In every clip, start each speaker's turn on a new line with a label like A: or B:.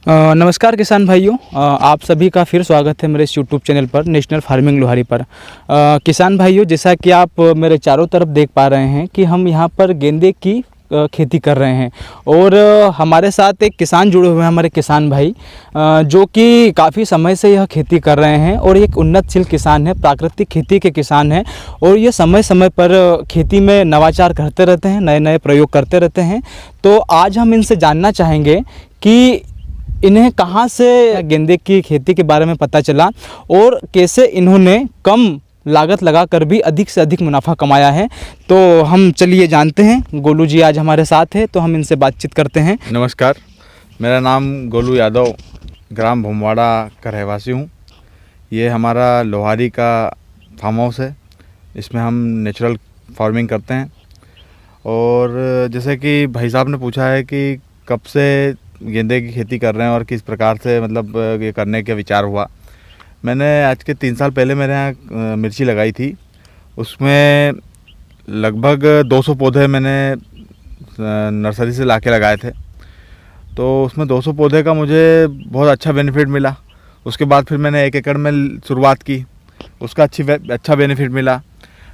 A: नमस्कार किसान भाइयों, आप सभी का फिर स्वागत है मेरे इस यूट्यूब चैनल पर नेशनल फार्मिंग लोहारी पर। किसान भाइयों, जैसा कि आप मेरे चारों तरफ देख पा रहे हैं कि हम यहाँ पर गेंदे की खेती कर रहे हैं और हमारे साथ एक किसान जुड़े हुए हैं, हमारे किसान भाई, जो कि काफ़ी समय से यह खेती कर रहे हैं और एक उन्नतशील किसान है, प्राकृतिक खेती के किसान हैं और ये समय समय पर खेती में नवाचार करते रहते हैं, नए नए प्रयोग करते रहते हैं। तो आज हम इनसे जानना चाहेंगे कि इन्हें कहाँ से गेंदे की खेती के बारे में पता चला और कैसे इन्होंने कम लागत लगाकर भी अधिक से अधिक मुनाफा कमाया है। तो हम चलिए जानते हैं। गोलू जी आज हमारे साथ है तो हम इनसे बातचीत करते हैं।
B: नमस्कार, मेरा नाम गोलू यादव, ग्राम भोमवाड़ा का रहवासी हूँ। ये हमारा लोहारी का फार्म हाउस है। इसमें हम नेचुरल फार्मिंग करते हैं। और जैसे कि भाई साहब ने पूछा है कि कब से गेंदे की खेती कर रहे हैं और किस प्रकार से मतलब ये करने का विचार हुआ। मैंने आज के 3 साल पहले मेरे यहाँ मिर्ची लगाई थी। उसमें लगभग 200 पौधे मैंने नर्सरी से लाके लगाए थे। तो उसमें 200 पौधे का मुझे बहुत अच्छा बेनिफिट मिला। उसके बाद फिर मैंने 1 एकड़ में शुरुआत की, उसका अच्छा बेनिफिट मिला।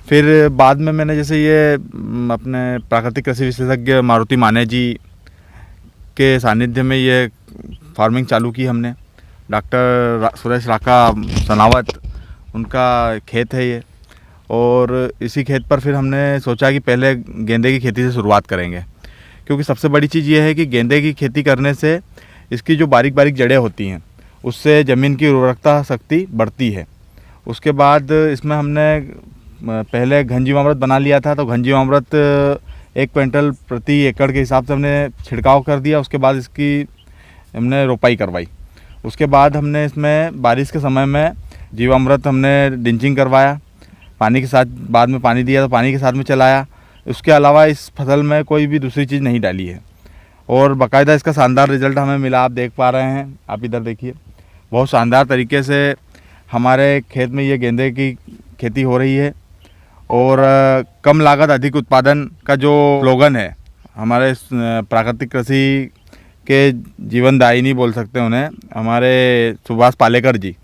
B: फिर बाद में मैंने जैसे ये अपने प्राकृतिक कृषि विशेषज्ञ मारुति माने जी के सानिध्य में ये फार्मिंग चालू की हमने। डॉक्टर सुरेश राका सनावत, उनका खेत है ये। और इसी खेत पर फिर हमने सोचा कि पहले गेंदे की खेती से शुरुआत करेंगे, क्योंकि सबसे बड़ी चीज़ ये है कि गेंदे की खेती करने से इसकी जो बारीक बारीक जड़ें होती हैं उससे ज़मीन की उर्वरकता शक्ति बढ़ती है। उसके बाद इसमें हमने पहले घनजीवामृत बना लिया था। तो घनजीवामृत 1 क्विंटल प्रति एकड़ के हिसाब से हमने छिड़काव कर दिया। उसके बाद इसकी हमने रोपाई करवाई। उसके बाद हमने इसमें बारिश के समय में जीवामृत हमने ड्रिंचिंग करवाया, पानी के साथ बाद में पानी दिया तो पानी के साथ में चलाया। उसके अलावा इस फसल में कोई भी दूसरी चीज़ नहीं डाली है और बाकायदा इसका शानदार रिज़ल्ट हमें मिला। आप देख पा रहे हैं, आप इधर देखिए, बहुत शानदार तरीके से हमारे खेत में ये गेंदे की खेती हो रही है। और कम लागत अधिक उत्पादन का जो स्लोगन है हमारे प्राकृतिक कृषि के जीवनदायिनी बोल सकते हैं उन्हें, हमारे सुभाष पालेकर जी,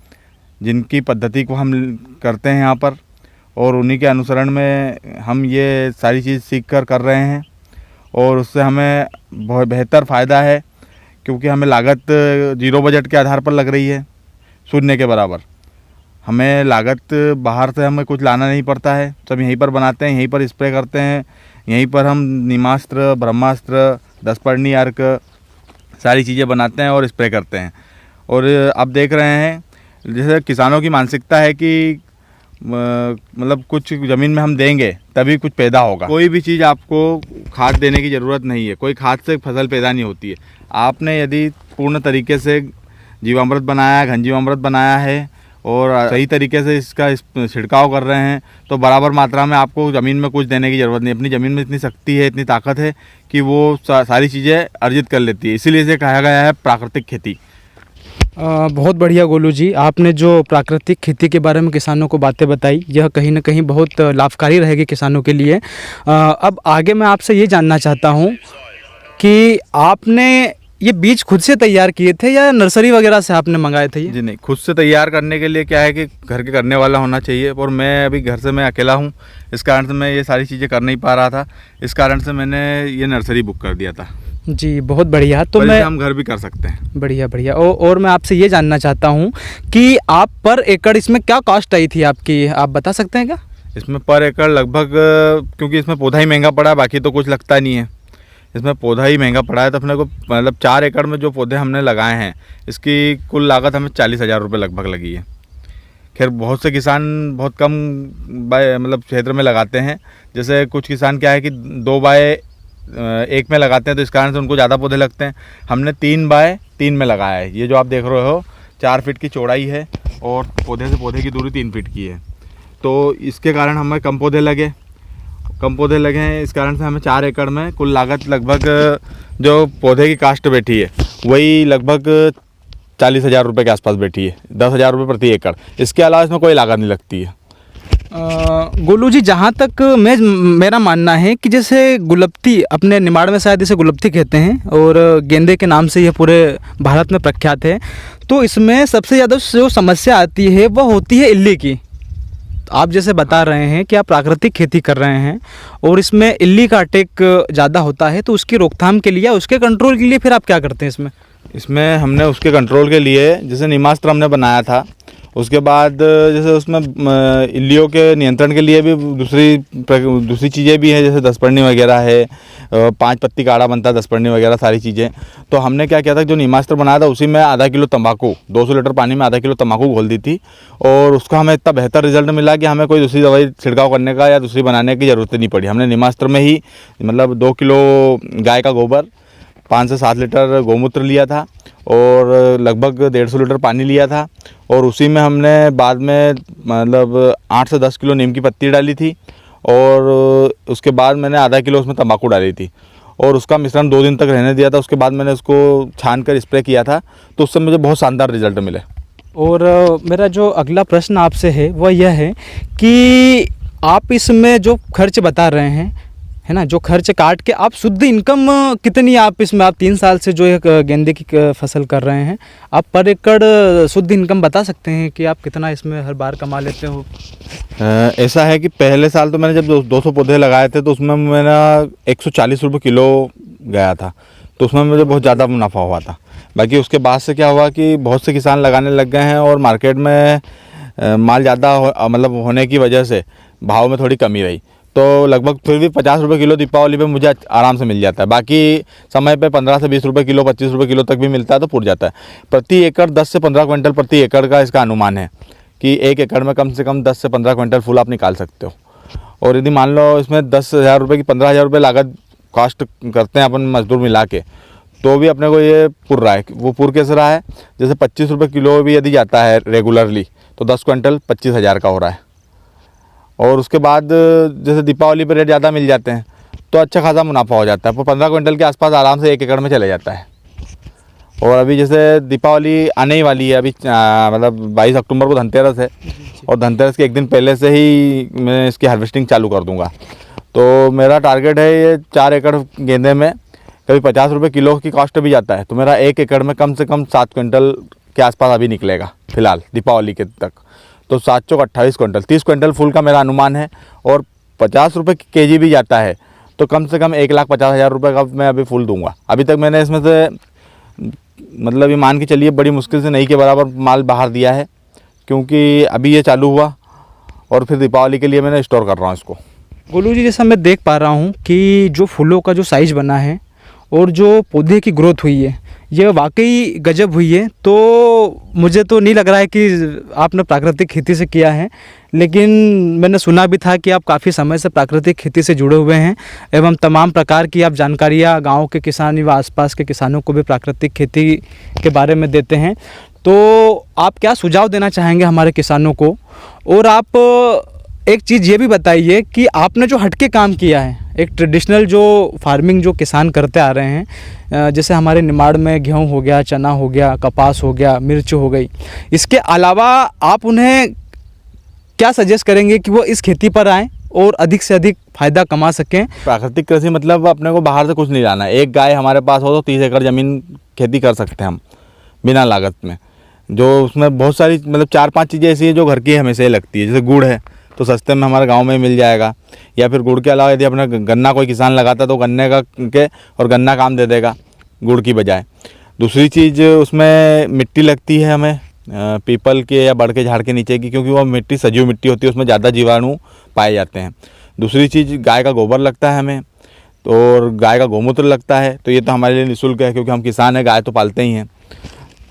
B: जिनकी पद्धति को हम करते हैं यहाँ पर और उन्हीं के अनुसरण में हम ये सारी चीज़ सीख कर रहे हैं। और उससे हमें बहुत बेहतर फ़ायदा है, क्योंकि हमें लागत 0 बजट के आधार पर लग रही है, शून्य के बराबर। हमें लागत बाहर से हमें कुछ लाना नहीं पड़ता है, सब यहीं पर बनाते हैं, यहीं पर स्प्रे करते हैं, यहीं पर हम नीमास्त्र, ब्रह्मास्त्र, 10 पर्णी अर्क सारी चीज़ें बनाते हैं और स्प्रे करते हैं। और आप देख रहे हैं जैसे किसानों की मानसिकता है कि मतलब कुछ ज़मीन में हम देंगे तभी कुछ पैदा होगा। कोई भी चीज़ आपको खाद देने की ज़रूरत नहीं है, कोई खाद से फसल पैदा नहीं होती है। आपने यदि पूर्ण तरीके से जीवामृत बनाया, घनजीवामृत बनाया है और सही तरीके से इसका छिड़काव कर रहे हैं तो बराबर मात्रा में आपको ज़मीन में कुछ देने की ज़रूरत नहीं। अपनी ज़मीन में इतनी शक्ति है, इतनी ताकत है कि वो सारी चीज़ें अर्जित कर लेती है। इसीलिए इसे कहा गया है प्राकृतिक खेती।
A: बहुत बढ़िया गोलू जी, आपने जो प्राकृतिक खेती के बारे में किसानों को बातें बताई, यह कहीं ना कहीं बहुत लाभकारी रहेगी किसानों के लिए। अब आगे मैं आपसे ये जानना चाहता हूँ कि आपने ये बीज खुद से तैयार किए थे या नर्सरी वगैरह से आपने मंगाए थे?
B: जी नहीं, खुद से तैयार करने के लिए क्या है कि घर के करने वाला होना चाहिए। और मैं अभी घर से मैं अकेला हूँ, इस कारण से मैं ये सारी चीज़ें कर नहीं पा रहा था। इस कारण से मैंने ये नर्सरी बुक कर दिया था।
A: जी, बहुत बढ़िया। तो मैं
B: हम घर भी कर सकते हैं। बढ़िया
A: बढ़िया। और मैं आपसे ये जानना चाहता हूँ कि आप पर एकड़ इसमें क्या कॉस्ट आई थी आपकी, आप बता सकते हैं क्या?
B: इसमें पर एकड़ लगभग, क्योंकि इसमें पौधा ही महंगा पड़ा है, बाकी तो कुछ लगता नहीं है, इसमें पौधा ही महंगा पड़ा है, तो अपने को मतलब 4 एकड़ में जो पौधे हमने लगाए हैं इसकी कुल लागत हमें 40,000 रुपये लगभग लगी है। खैर बहुत से किसान बहुत कम मतलब क्षेत्र में लगाते हैं। जैसे कुछ किसान क्या है कि 2 बाय 1 में लगाते हैं, तो इस कारण से उनको ज़्यादा पौधे लगते हैं। हमने 3 बाय 3 में लगाया है। ये जो आप देख रहे हो 4 फीट की चौड़ाई है और पौधे से पौधे की दूरी 3 फीट की है। तो इसके कारण हमें कम पौधे लगे हैं। इस कारण से हमें 4 एकड़ में कुल लागत लगभग जो पौधे की कास्ट बैठी है वही लगभग 40,000 रुपये के आसपास बैठी है, 10,000 रुपये प्रति एकड़। इसके अलावा इसमें कोई लागत नहीं लगती है।
A: गोलू जी, जहाँ तक मेरा मानना है कि जैसे गुलप्ती, अपने निमाड़ में शायद इसे गुलप्ती कहते हैं और गेंदे के नाम से यह पूरे भारत में प्रख्यात है, तो इसमें सबसे ज़्यादा जो समस्या आती है वह होती है इल्ली की। आप जैसे बता रहे हैं कि आप प्राकृतिक खेती कर रहे हैं और इसमें इल्ली का अटैक ज़्यादा होता है, तो उसकी रोकथाम के लिए, उसके कंट्रोल के लिए फिर आप क्या करते हैं इसमें?
B: इसमें हमने उसके कंट्रोल के लिए जैसे नीमास्त्र हमने बनाया था, उसके बाद जैसे उसमें इल्लियों के नियंत्रण के लिए भी दूसरी चीज़ें भी हैं, जैसे दसपर्णी वगैरह है, 5 पत्ती काढ़ा बनता है, दसपर्णी वगैरह सारी चीज़ें। तो हमने क्या किया था, जो नीमास्त्र बनाया था उसी में आधा किलो तंबाकू, 200 लीटर पानी में आधा किलो तंबाकू घोल दी थी और उसका हमें इतना बेहतर रिजल्ट मिला कि हमें कोई दूसरी दवाई छिड़काव करने का या दूसरी बनाने की ज़रूरत नहीं पड़ी। हमने नीमास्त्र में ही मतलब 2 किलो गाय का गोबर, 5 से 7 लीटर गौमूत्र लिया था और लगभग 150 लीटर पानी लिया था और उसी में हमने बाद में मतलब 8 से 10 किलो नीम की पत्ती डाली थी और उसके बाद मैंने आधा किलो उसमें तंबाकू डाली थी और उसका मिश्रण 2 दिन तक रहने दिया था। उसके बाद मैंने उसको छान कर स्प्रे किया था, तो उससे मुझे बहुत शानदार रिजल्ट मिले।
A: और मेरा जो अगला प्रश्न आपसे है वह यह है कि आप इसमें जो खर्च बता रहे हैं, है ना, जो खर्च काट के आप शुद्ध इनकम कितनी आप इसमें, आप 3 साल से जो एक गेंदे की फसल कर रहे हैं, आप पर एकड़ शुद्ध इनकम बता सकते हैं कि आप कितना इसमें हर बार कमा लेते हो?
B: ऐसा है कि पहले साल तो मैंने जब 200 पौधे लगाए थे तो उसमें मेरा 140 रुपये किलो गया था, तो उसमें मुझे बहुत ज़्यादा मुनाफा हुआ था। बाकी उसके बाद से क्या हुआ कि बहुत से किसान लगाने लग गए हैं और मार्केट में माल ज़्यादा मतलब होने की वजह से भाव में थोड़ी कमी रही, तो लगभग फिर भी 50 रुपये किलो दीपावली पे मुझे आराम से मिल जाता है। बाकी समय पे 15 से 20 रुपये किलो, 25 रुपये किलो तक भी मिलता है, तो पुर जाता है। प्रति एकड़ 10 से 15 क्विंटल प्रति एकड़ का इसका अनुमान है कि 1 एकड़ में कम से कम 10 से 15 क्विंटल फूल आप निकाल सकते हो। और यदि मान लो इसमें 10,000 रुपये की 15,000 रुपये लागत कॉस्ट करते हैं अपन मजदूर मिला के, तो भी अपने को ये पुर रहा है। वो पुर कैसे रहा है, जैसे 25 रुपये किलो भी यदि जाता है रेगुलरली, तो 10 क्विंटल 25,000 का हो रहा है। और उसके बाद जैसे दीपावली पर रेट ज़्यादा मिल जाते हैं तो अच्छा खासा मुनाफा हो जाता है, पर 15 क्विंटल के आसपास आराम से 1 एकड़ में चले जाता है। और अभी जैसे दीपावली आने ही वाली है, अभी मतलब 22 अक्टूबर को धनतेरस है और धनतेरस के 1 दिन पहले से ही मैं इसकी हार्वेस्टिंग चालू कर दूंगा। तो मेरा टारगेट है ये 4 एकड़ गेंदे में कभी 50 रुपये किलो की कॉस्ट भी जाता है, तो मेरा 1 एकड़ में कम से कम 7 क्विंटल के आसपास अभी निकलेगा फिलहाल दीपावली के तक। तो 7 चौक 28 क्विंटल, 30 क्विंटल फूल का मेरा अनुमान है। और 50 रुपये केजी भी जाता है तो कम से कम 1,50,000 रुपये का मैं अभी फूल दूंगा। अभी तक मैंने इसमें से मतलब ये मान के चलिए बड़ी मुश्किल से नहीं के बराबर माल बाहर दिया है, क्योंकि अभी ये चालू हुआ और फिर दीपावली के लिए मैंने स्टोर कर रहा हूँ इसको।
A: गोलू जी, जैसा मैं देख पा रहा हूँ कि जो फूलों का जो साइज़ बना है और जो पौधे की ग्रोथ हुई है, ये वाकई गजब हुई है। तो मुझे तो नहीं लग रहा है कि आपने प्राकृतिक खेती से किया है, लेकिन मैंने सुना भी था कि आप काफ़ी समय से प्राकृतिक खेती से जुड़े हुए हैं एवं तमाम प्रकार की आप जानकारियाँ गांव के किसान व आसपास के किसानों को भी प्राकृतिक खेती के बारे में देते हैं। तो आप क्या सुझाव देना चाहेंगे हमारे किसानों को? और आप एक चीज़ ये भी बताइए कि आपने जो हटके काम किया है, एक ट्रेडिशनल जो फार्मिंग जो किसान करते आ रहे हैं, जैसे हमारे निमाड़ में गेहूँ हो गया, चना हो गया, कपास हो गया, मिर्च हो गई, इसके अलावा आप उन्हें क्या सजेस्ट करेंगे कि वो इस खेती पर आएँ और अधिक से अधिक फ़ायदा कमा सकें?
B: प्राकृतिक कृषि मतलब अपने को बाहर से कुछ नहीं लाना है। एक गाय हमारे पास हो तो 30 एकड़ ज़मीन खेती कर सकते हैं हम बिना लागत में। जो उसमें बहुत सारी मतलब 4-5 चीज़ें ऐसी हैं जो घर की हमेशा ही लगती है। जैसे गुड़ है तो सस्ते में हमारे गांव में मिल जाएगा, या फिर गुड़ के अलावा यदि अपना गन्ना कोई किसान लगाता तो गन्ने का के और गन्ना काम दे देगा गुड़ की बजाय। दूसरी चीज़ उसमें मिट्टी लगती है हमें पीपल के या बड़ के झाड़ के नीचे की, क्योंकि वो मिट्टी सजीव मिट्टी होती है, उसमें ज़्यादा जीवाणु पाए जाते हैं। दूसरी चीज़ गाय का गोबर लगता है हमें, तो और गाय का गौमूत्र लगता है, तो ये तो हमारे लिए निःशुल्क है क्योंकि हम किसान हैं, गाय तो पालते ही हैं।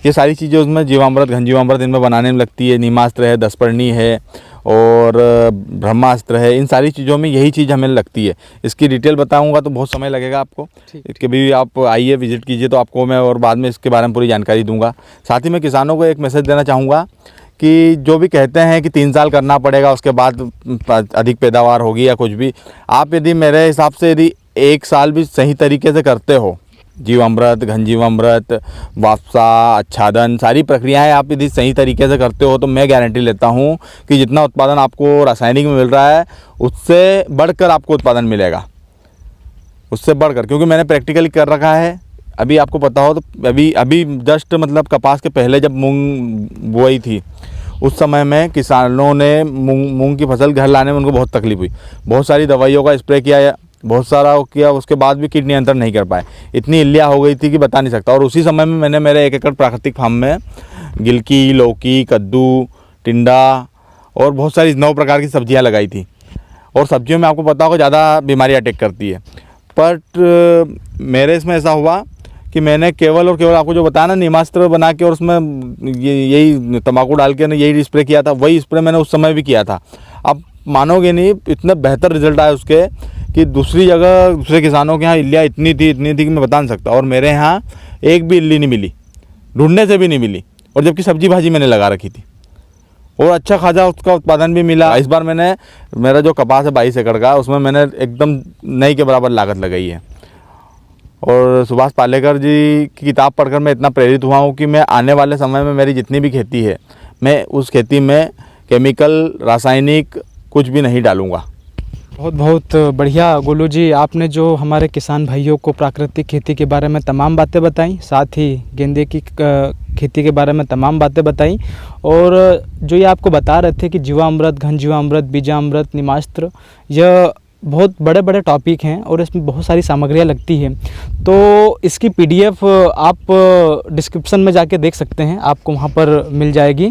B: ये सारी चीज़ें उसमें जीवामृत, घन जीवामृत इनमें बनाने में लगती है। नीमास्त्र है, दसपर्णी है और ब्रह्मास्त्र है, इन सारी चीज़ों में यही चीज़ हमें लगती है। इसकी डिटेल बताऊंगा तो बहुत समय लगेगा आपको, इसके भी आप आइए विजिट कीजिए तो आपको मैं और बाद में इसके बारे में पूरी जानकारी दूंगा। साथ ही मैं किसानों को एक मैसेज देना चाहूँगा कि जो भी कहते हैं कि 3 साल करना पड़ेगा उसके बाद अधिक पैदावार होगी या कुछ भी, आप यदि मेरे हिसाब से यदि 1 साल भी सही तरीके से करते हो जीवामृत, घन जीवामृत, वापसा, आच्छादन, सारी प्रक्रियाएं आप यदि सही तरीके से करते हो तो मैं गारंटी लेता हूं कि जितना उत्पादन आपको रासायनिक में मिल रहा है उससे बढ़कर आपको उत्पादन मिलेगा, उससे बढ़कर, क्योंकि मैंने प्रैक्टिकली कर रखा है। अभी आपको पता हो तो अभी जस्ट मतलब कपास के पहले जब मूंग बुआई थी उस समय में किसानों ने मूंग की फसल घर लाने में उनको बहुत तकलीफ हुई, बहुत सारी दवाइयों का स्प्रे किया, बहुत सारा किया, उसके बाद भी कीट नियंत्रण नहीं कर पाए, इतनी इल्लिया हो गई थी कि बता नहीं सकता। और उसी समय में मैंने मेरे 1 एकड़ प्राकृतिक फार्म में गिलकी, लौकी, कद्दू, टिंडा और बहुत सारी 9 प्रकार की सब्जियां लगाई थी। और सब्जियों में आपको पता होगा ज़्यादा बीमारी अटैक करती है, बट मेरे इसमें ऐसा हुआ कि मैंने केवल और केवल आपको जो बताया ना नीमास्त्र बना के और उसमें यही तंबाकू डाल के यही स्प्रे किया था, वही स्प्रे मैंने उस समय भी किया था। आप मानोगे नहीं, इतना बेहतर रिजल्ट आया उसके कि दूसरी जगह दूसरे किसानों के यहाँ इल्लियाँ इतनी थी कि मैं बता नहीं सकता, और मेरे यहाँ एक भी इल्ली नहीं मिली, ढूंढने से भी नहीं मिली, और जबकि सब्जी भाजी मैंने लगा रखी थी और अच्छा खासा उसका उत्पादन भी मिला। इस बार मेरा जो कपास है 22 एकड़ का, उसमें मैंने एकदम नई के बराबर लागत लगाई है। और सुभाष पालेकर जी की किताब पढ़कर मैं इतना प्रेरित हुआ हूँ कि मैं आने वाले समय में मेरी जितनी भी खेती है मैं उस खेती में केमिकल, रासायनिक कुछ भी नहीं डालूँगा।
A: बहुत बहुत बढ़िया गोलू जी, आपने जो हमारे किसान भाइयों को प्राकृतिक खेती के बारे में तमाम बातें बताई, साथ ही गेंदे की खेती के बारे में तमाम बातें बताई, और जो ये आपको बता रहे थे कि जीवामृत, घन जीवामृत, बीजामृत, नीमास्त्र, यह बहुत बड़े बड़े टॉपिक हैं और इसमें बहुत सारी सामग्रियाँ लगती हैं। तो इसकी PDF आप डिस्क्रिप्शन में जाके देख सकते हैं, आपको वहाँ पर मिल जाएगी।